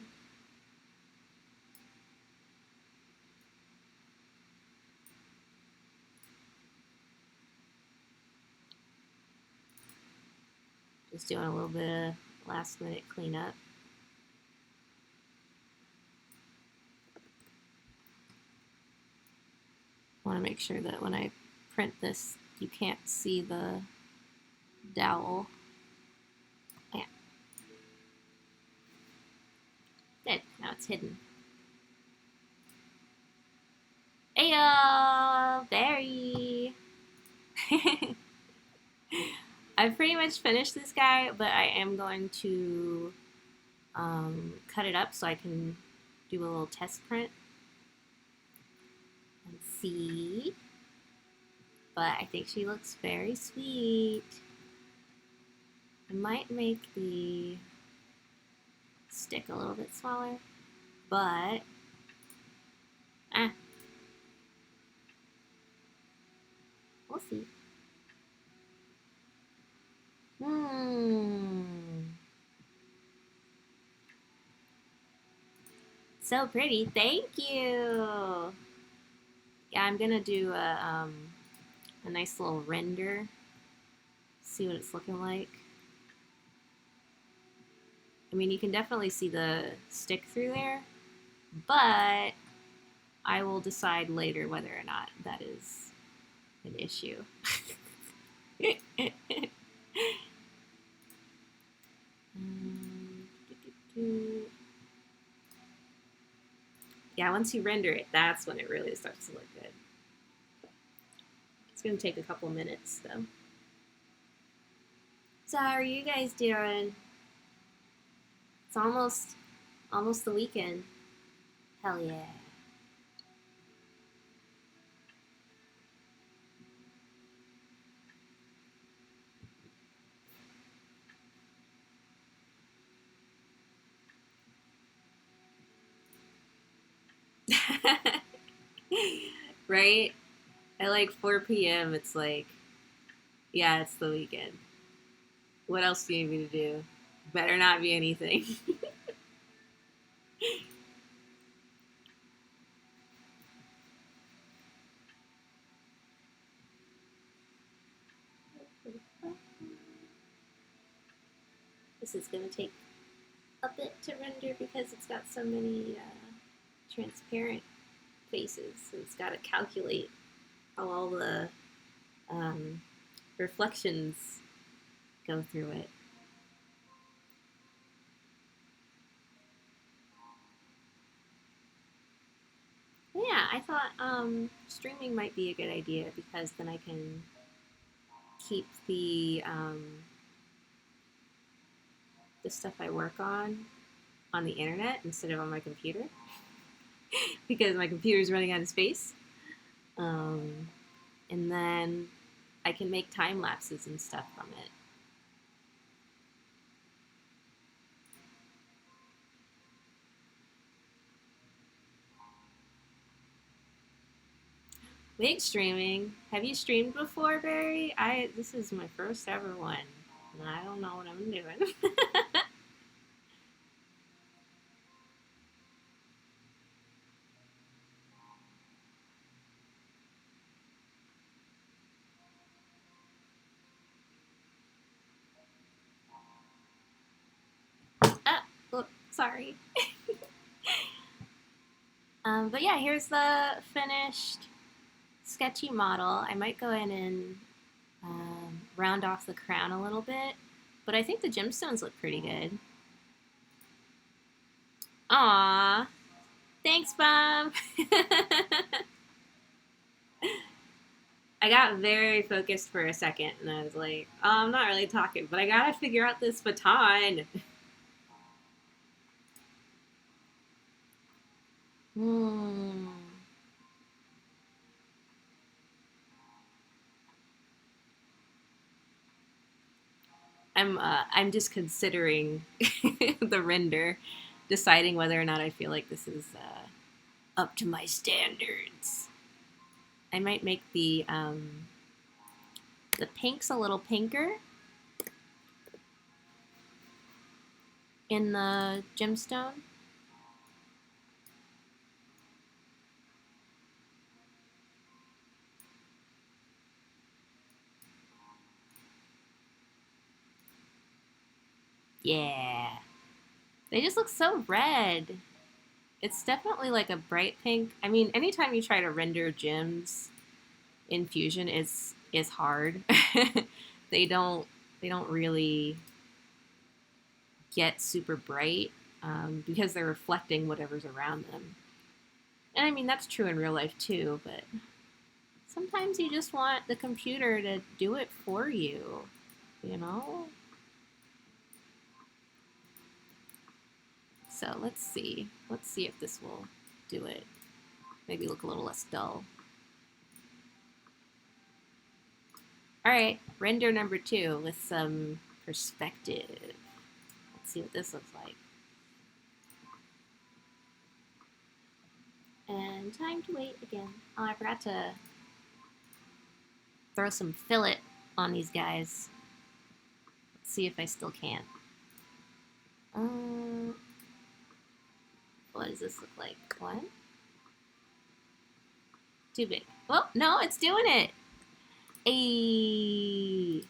Just doing a little bit of last minute cleanup. I want to make sure that when I print this, you can't see the dowel. Yeah. Good. Now it's hidden. Ayo, Barry. I've pretty much finished this guy, but I am going to cut it up so I can do a little test print and see. But I think she looks very sweet. I might make the stick a little bit smaller, but we'll see. So pretty. Thank you. Yeah, I'm gonna do a nice little render. See what it's looking like. I mean, you can definitely see the stick through there, but I will decide later whether or not that is an issue. Yeah, once you render it, that's when it really starts to look good. It's gonna take a couple minutes though. So how are you guys doing? It's almost the weekend. Hell yeah. Right? At like 4 p.m. it's like, yeah, it's the weekend. What else do you need me to do? Better not be anything. This is going to take a bit to render because it's got so many transparent faces. So it's got to calculate how all the reflections go through it. Yeah, I thought streaming might be a good idea because then I can keep the stuff I work on the internet instead of on my computer because my computer is running out of space. And then I can make time lapses and stuff from it. Winx streaming. Have you streamed before, Barry? This is my first ever one, and I don't know what I'm doing. Oh, sorry. But yeah, here's the finished sketchy model. I might go in and round off the crown a little bit, but I think the gemstones look pretty good. Aww, thanks, Bob. I got very focused for a second, and I was like, oh, I'm not really talking, but I gotta figure out this baton. Hmm. I'm just considering the render, deciding whether or not I feel like this is up to my standards. I might make the pinks a little pinker in the gemstone. Yeah. They just look so red. It's definitely like a bright pink. I mean, anytime you try to render gems in Fusion, is hard. they don't they don't really get super bright because they're reflecting whatever's around them. And I mean that's true in real life too, but sometimes you just want the computer to do it for you, you know? So let's see. Let's see if this will do it. Maybe look a little less dull. All right, render number 2 with some perspective. Let's see what this looks like. And time to wait again. Oh, I forgot to throw some fillet on these guys. Let's see if I still can. What does this look like? One? Too big. Oh, no, it's doing it. Ayy.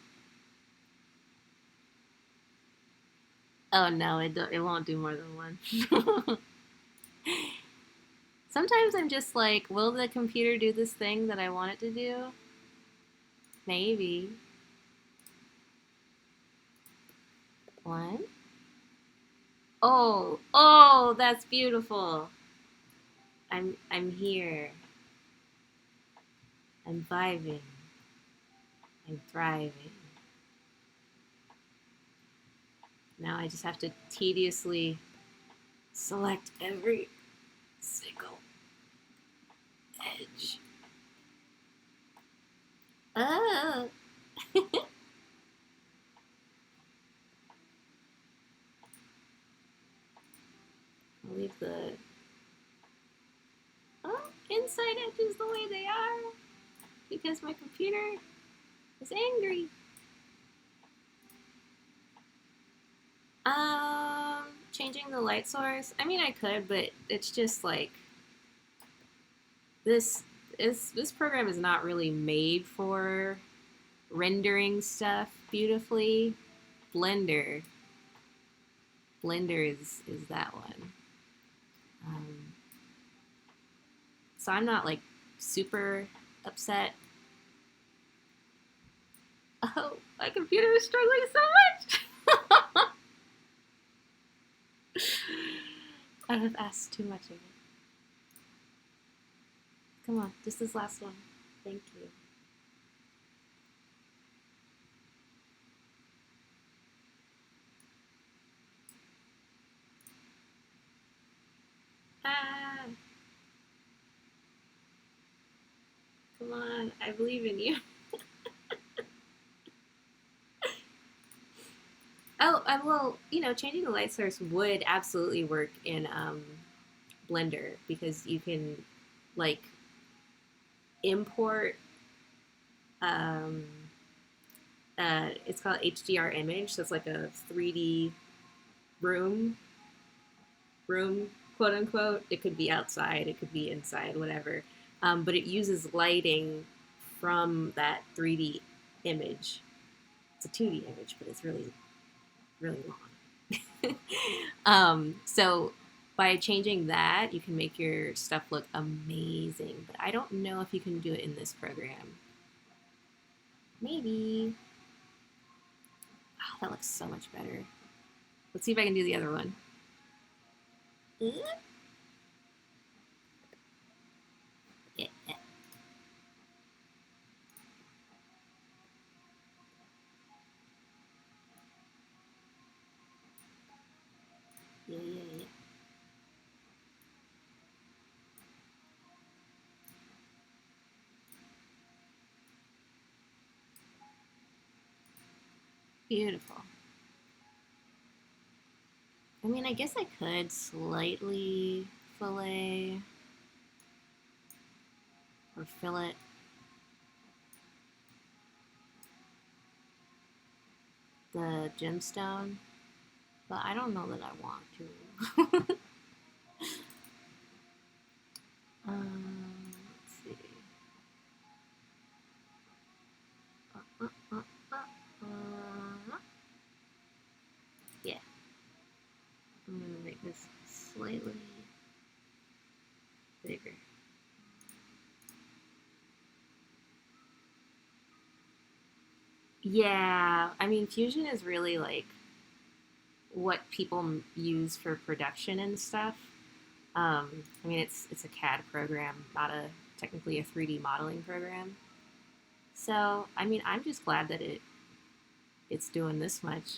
Oh no, it won't do more than one. Sometimes I'm just like, will the computer do this thing that I want it to do? Maybe. One. Oh, oh, that's beautiful. I'm here. I'm vibing. I'm thriving. Now I just have to tediously select every single edge. Oh. I'll leave the inside edges the way they are because my computer is angry. Changing the light source. I mean, I could, but it's just like this program is not really made for rendering stuff beautifully. Blender is that one. So I'm not like super upset. Oh, my computer is struggling so much. I have asked too much of it. Come on, just this last one. Thank you. Ah. Come on, I believe in you. Oh, well, you know, changing the light source would absolutely work in Blender because you can, like, import, um, it's called HDR image, so it's like a 3D room, quote unquote. It could be outside, it could be inside, whatever. But it uses lighting from that 3D image. It's a 2D image, but it's really, really long. So By changing that, you can make your stuff look amazing. But I don't know if you can do it in this program. Maybe. Oh, that looks so much better. Let's see if I can do the other one. Yeah. Yeah, yeah, yeah. Beautiful. I mean, I guess I could slightly fillet or fillet the gemstone, but I don't know that I want to. Let's see. Uh, uh, uh, yeah, I'm gonna make this slightly bigger. Yeah, I mean, Fusion is really like what people use for production and stuff. I mean, it's a CAD program, not a technically a 3D modeling program. So, I mean, I'm just glad that it's doing this much,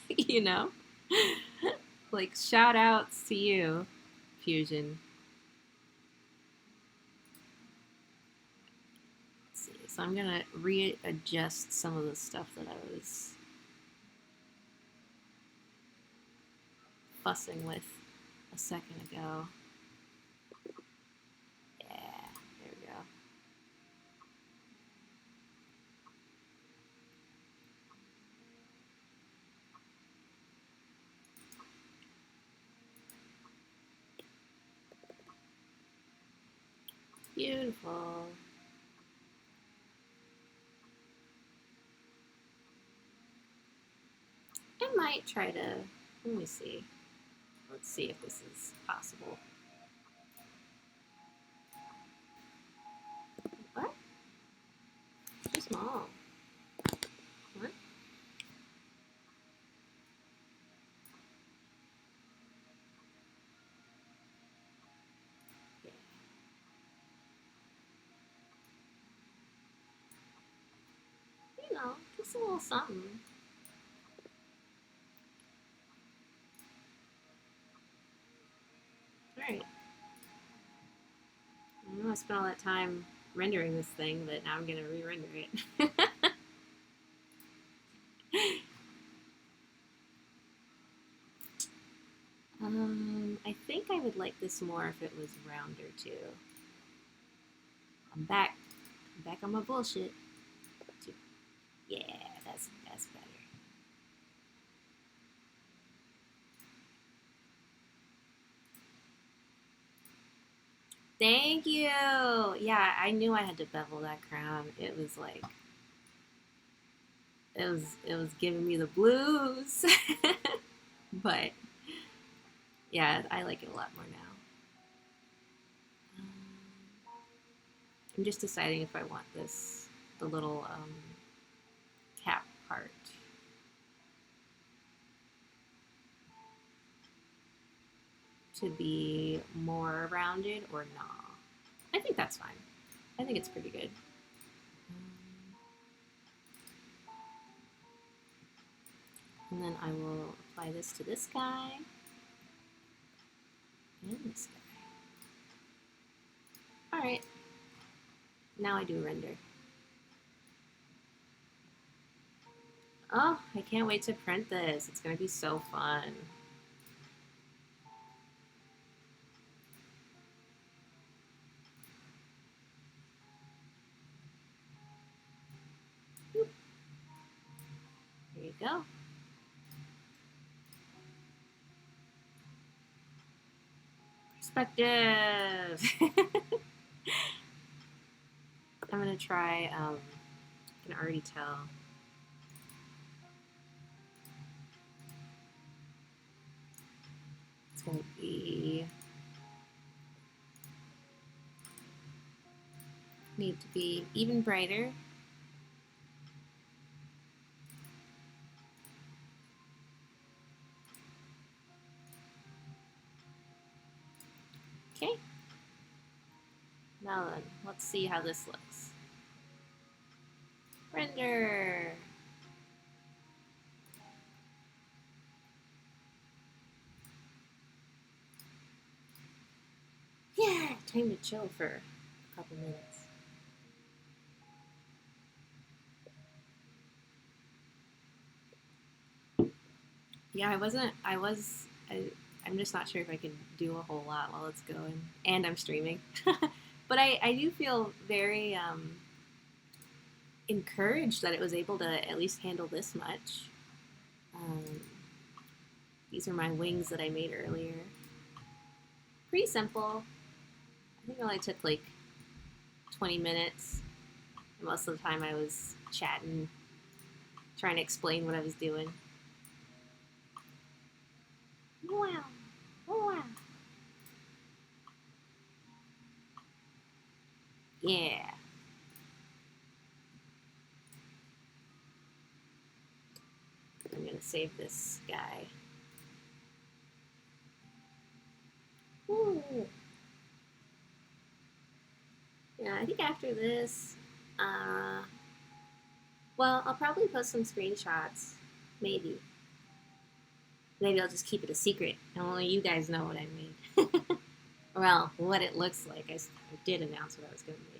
you know? Like, shout outs to you, Fusion. Let's see. So I'm gonna readjust some of the stuff that I was fussing with a second ago. Yeah, there we go. Beautiful. I might try to, let me see. Let's see if this is possible. What? Too small. What? Yeah. You know, just a little something. Alright. I know I spent all that time rendering this thing, but now I'm gonna re-render it. I think I would like this more if it was rounder too. I'm back. I'm back on my bullshit. Yeah, that's better. Thank you. Yeah, I knew I had to bevel that crown. It was like it was giving me the blues. But yeah, I like it a lot more now. I'm just deciding if I want the little cap part. To be more rounded or not. I think that's fine. I think it's pretty good. And then I will apply this to this guy and this guy. Alright, now I do render. Oh, I can't wait to print this. It's going to be so fun. There you go. Perspective. I'm going to try, I can already tell. It's going to be need to be even brighter. Okay. Now then, let's see how this looks. Render. Yeah, time to chill for a couple minutes. Yeah, I'm just not sure if I can do a whole lot while it's going. And I'm streaming. But I do feel very encouraged that it was able to at least handle this much. Um, these are my wings that I made earlier. Pretty simple. I think it only took like 20 minutes. And most of the time I was chatting, trying to explain what I was doing. Wow. Wow. Yeah. I'm going to save this guy. Ooh. Yeah, I think after this, well, I'll probably post some screenshots. Maybe. Maybe I'll just keep it a secret and only you guys know what I made. Well, what it looks like. I did announce what I was going to make.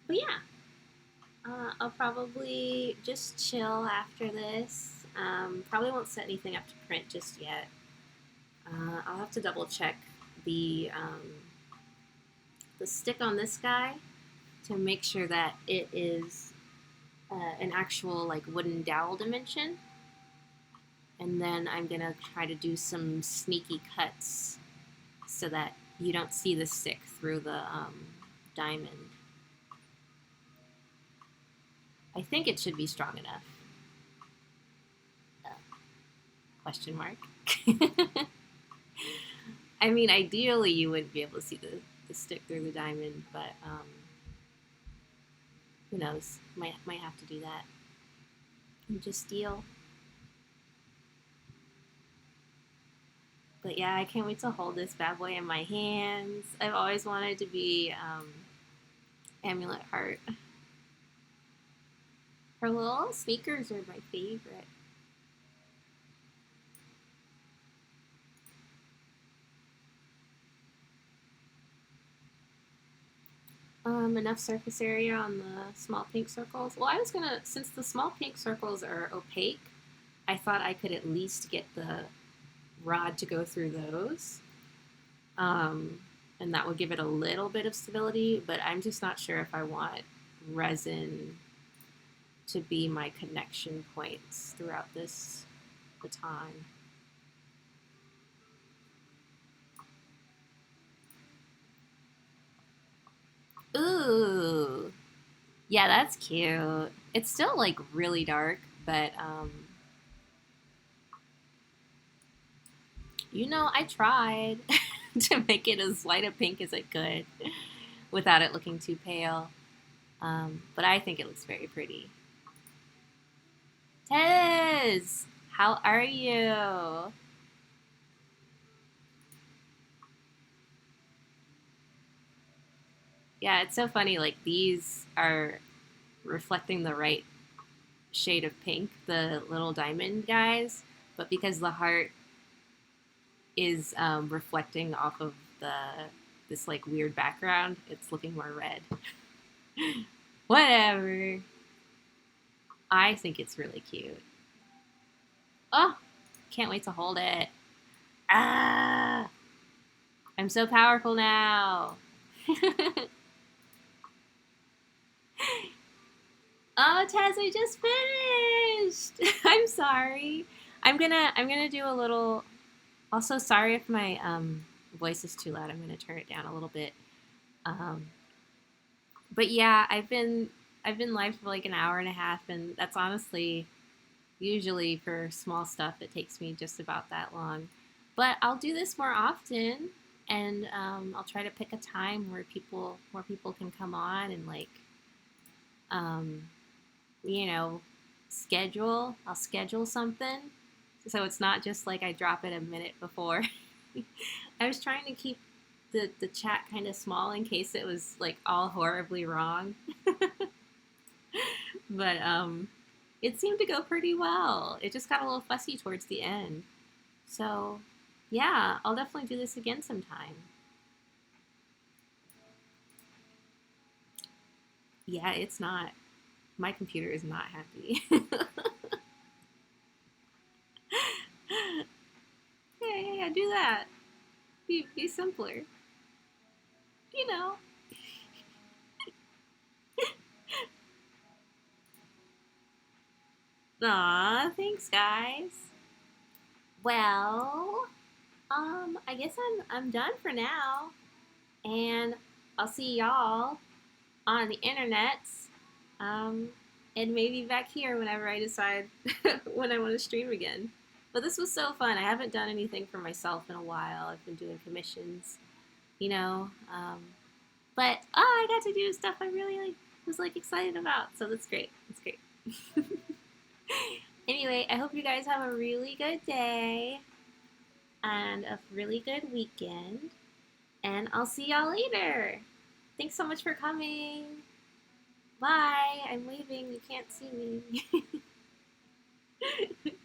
But yeah, I'll probably just chill after this. Probably won't set anything up to print just yet. I'll have to double check the stick on this guy to make sure that it is an actual like wooden dowel dimension. And then I'm gonna try to do some sneaky cuts so that you don't see the stick through the diamond. I think it should be strong enough. Question mark. I mean, ideally you wouldn't be able to see the stick through the diamond, but who knows? Might have to do that. And just steel. But yeah, I can't wait to hold this bad boy in my hands. I've always wanted to be Amulet Heart. Her little sneakers are my favorite. Enough surface area on the small pink circles. Well, I was gonna, since the small pink circles are opaque, I thought I could at least get the rod to go through those. And that would give it a little bit of stability, but I'm just not sure if I want resin to be my connection points throughout this baton. Ooh, yeah, that's cute. It's still like really dark, but you know, I tried to make it as light a pink as I could without it looking too pale. But I think it looks very pretty. Tez, how are you? Yeah, it's so funny. Like these are reflecting the right shade of pink, the little diamond guys, but because the heart is reflecting off of the this like weird background, it's looking more red. Whatever. I think it's really cute. Oh, can't wait to hold it. Ah, I'm so powerful now. Oh, Taz, I just finished. I'm sorry. I'm gonna do a little. Also, sorry if my voice is too loud. I'm gonna turn it down a little bit. Um, but yeah, I've been live for like an hour and a half, and that's honestly usually for small stuff. It takes me just about that long. But I'll do this more often, and I'll try to pick a time where more people can come on and like um, you know, I'll schedule something so it's not just like I drop it a minute before. I was trying to keep the chat kind of small in case it was like all horribly wrong. But it seemed to go pretty well. It just got a little fussy towards the end. So, yeah, I'll definitely do this again sometime. Yeah, it's not. My computer is not happy. Yeah, do that. Be simpler. You know. Aw, thanks, guys. Well, I guess I'm done for now, and I'll see y'all on the internets, um, and maybe back here whenever I decide when I want to stream again. But this was so fun. I haven't done anything for myself in a while. I've been doing commissions, you know. But I got to do stuff I really like, was like excited about. So that's great. That's great. Anyway, I hope you guys have a really good day and a really good weekend. And I'll see y'all later. Thanks so much for coming. Bye. I'm leaving. You can't see me.